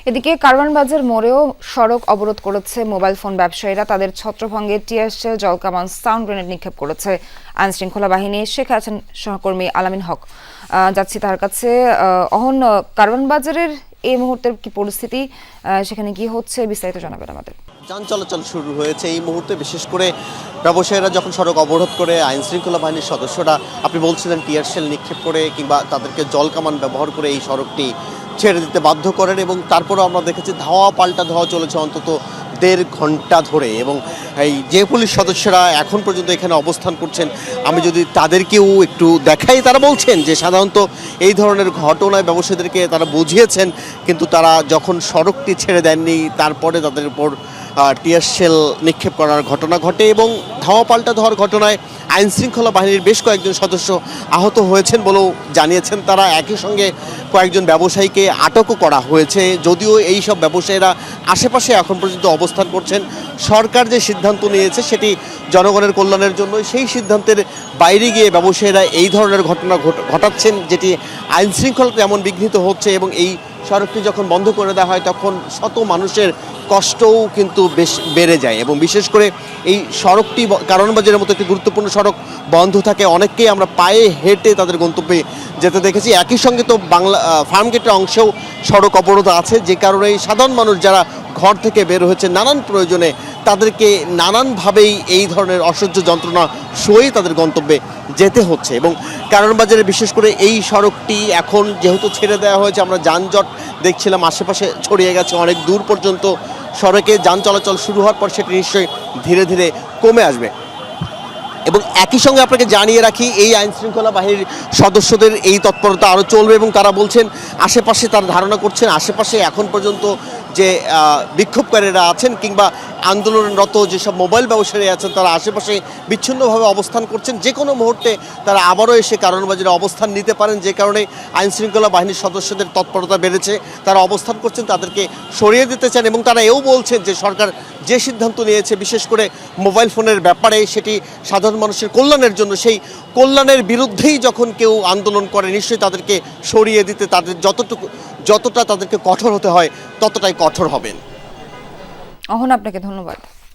এদিকে কারওয়ানবাজার মোড়েও সড়ক অবরোধ করেছে মোবাইল ফোন ব্যবসায়ীরা। তাদের ছত্রভঙ্গে টিয়ার শেল, জলকামান, সাউন্ড গ্রেনেড নিক্ষেপ করেছে আইন শৃঙ্খলা বাহিনী। শেখ আছেন সহকর্মী আলামিন হক, যাচ্ছি তার কাছে। অহন, কারওয়ানবাজারের এই মুহূর্তের কি পরিস্থিতি, সেখানে কি হচ্ছে বিস্তারিত জানাবেন আমাদের। যান চলাচল শুরু হয়েছে এই মুহূর্তে, বিশেষ করে ব্যবসায়ীরা যখন সড়ক অবরোধ করে আইন শৃঙ্খলা বাহিনীর সদস্যরা, আপনি বলছিলেন টিয়ার শেল নিক্ষেপ করে কিংবা তাদেরকে জল কামান ব্যবহার করে এই সড়কটি ছেড়ে দিতে বাধ্য করেন, এবং তারপরেও আমরা দেখেছি ধাওয়া পাল্টা ধাওয়া চলেছে অন্তত 1.5 ঘন্টা ধরে। এবং এই যে পুলিশ সদস্যরা এখন পর্যন্ত এখানে অবস্থান করছেন, আমি যদি তাদেরকেও একটু দেখাই, তারা বলছেন যে সাধারণত এই ধরনের ঘটনায় ব্যবসায়ীদেরকে তারা বুঝিয়েছেন, কিন্তু তারা যখন সড়কটি ছেড়ে দেননি তারপরে তাদের উপর টিয়ার শেল নিক্ষেপ করার ঘটনা ঘটে, এবং ধাওয়া পাল্টা ধাওয়ার ঘটনায় আইন শৃঙ্খলা বাহিনীর বেশ কয়েকজন সদস্য আহত হয়েছেন বলেও জানিয়েছেন তারা। একই সঙ্গে কয়েকজন ব্যবসায়ীকে আটকও করা হয়েছে, যদিও এই সব ব্যবসায়ীরা আশেপাশে এখন পর্যন্ত অবস্থান করছেন। সরকার যে সিদ্ধান্ত নিয়েছে সেটি জনগণের কল্যাণের জন্য, সেই সিদ্ধান্তের বাইরে গিয়ে ব্যবসায়ীরা এই ধরনের ঘটনা ঘটাচ্ছেন, যেটি আইন শৃঙ্খলাতে এমন বিঘ্নিত হচ্ছে। এবং এই সড়কটি যখন বন্ধ করে দেওয়া হয় তখন শত মানুষের কষ্টও কিন্তু বেশ বেড়ে যায়, এবং বিশেষ করে এই সড়কটি কারওয়ানবাজারের মতো একটি গুরুত্বপূর্ণ সড়ক বন্ধ থাকে, অনেককেই আমরা পায়ে হেঁটে তাদের গন্তব্যে যেতে দেখেছি। একই সঙ্গে তো ফার্মগেটের অংশেও সড়ক অবরোধ আছে, যে কারণে সাধারণ মানুষ যারা ঘর থেকে বের হয়েছে নানান প্রয়োজনে, তাদেরকে নানানভাবেই এই ধরনের অসহ্য যন্ত্রণা সয়েই তাদের গন্তব্যে যেতে হচ্ছে। এবং কারওয়ানবাজারে বিশেষ করে এই সড়কটি এখন যেহেতু ছেড়ে দেওয়া হয়েছে, আমরা যানজট দেখছিলাম আশেপাশে ছড়িয়ে গেছে অনেক দূর পর্যন্ত। সড়কে যান চলাচল শুরু হওয়ার পর সেটি নিশ্চয়ই ধীরে ধীরে কমে আসবে। এবং একই সঙ্গে আপনাকে জানিয়ে রাখি, এই আইন শৃঙ্খলা বাহিনীর সদস্যদের এই তৎপরতা আরও চলবে, এবং তারা বলছেন আশেপাশে, তারা ধারণা করছেন আশেপাশে এখন পর্যন্ত যে বিক্ষোভকারীরা আছেন কিংবা আন্দোলনরত যেসব মোবাইল ব্যবসায়ী আছেন, তারা আশেপাশে বিচ্ছিন্নভাবে অবস্থান করছেন। যে কোনো মুহূর্তে তারা আবারও এসে কারওয়ানবাজারে অবস্থান নিতে পারেন, যে কারণে আইন শৃঙ্খলা বাহিনীর সদস্যদের তৎপরতা বেড়েছে। তারা অবস্থান করছেন, তাদেরকে সরিয়ে দিতে চান, এবং তারা এও বলছেন যে সরকার যে সিদ্ধান্ত নিয়েছে বিশেষ করে মোবাইল ফোনের ব্যাপারে, সেটি সাধারণ মানুষের কল্যাণের জন্য। সেই কল্যাণের বিরুদ্ধেই যখন কেউ আন্দোলন করে, নিশ্চয়ই তাদেরকে সরিয়ে দিতে, তাদের যতটা তাদেরকে কঠোর হতে হয় ততটাই কঠোর হবেন। অহন, আপনাকে ধন্যবাদ।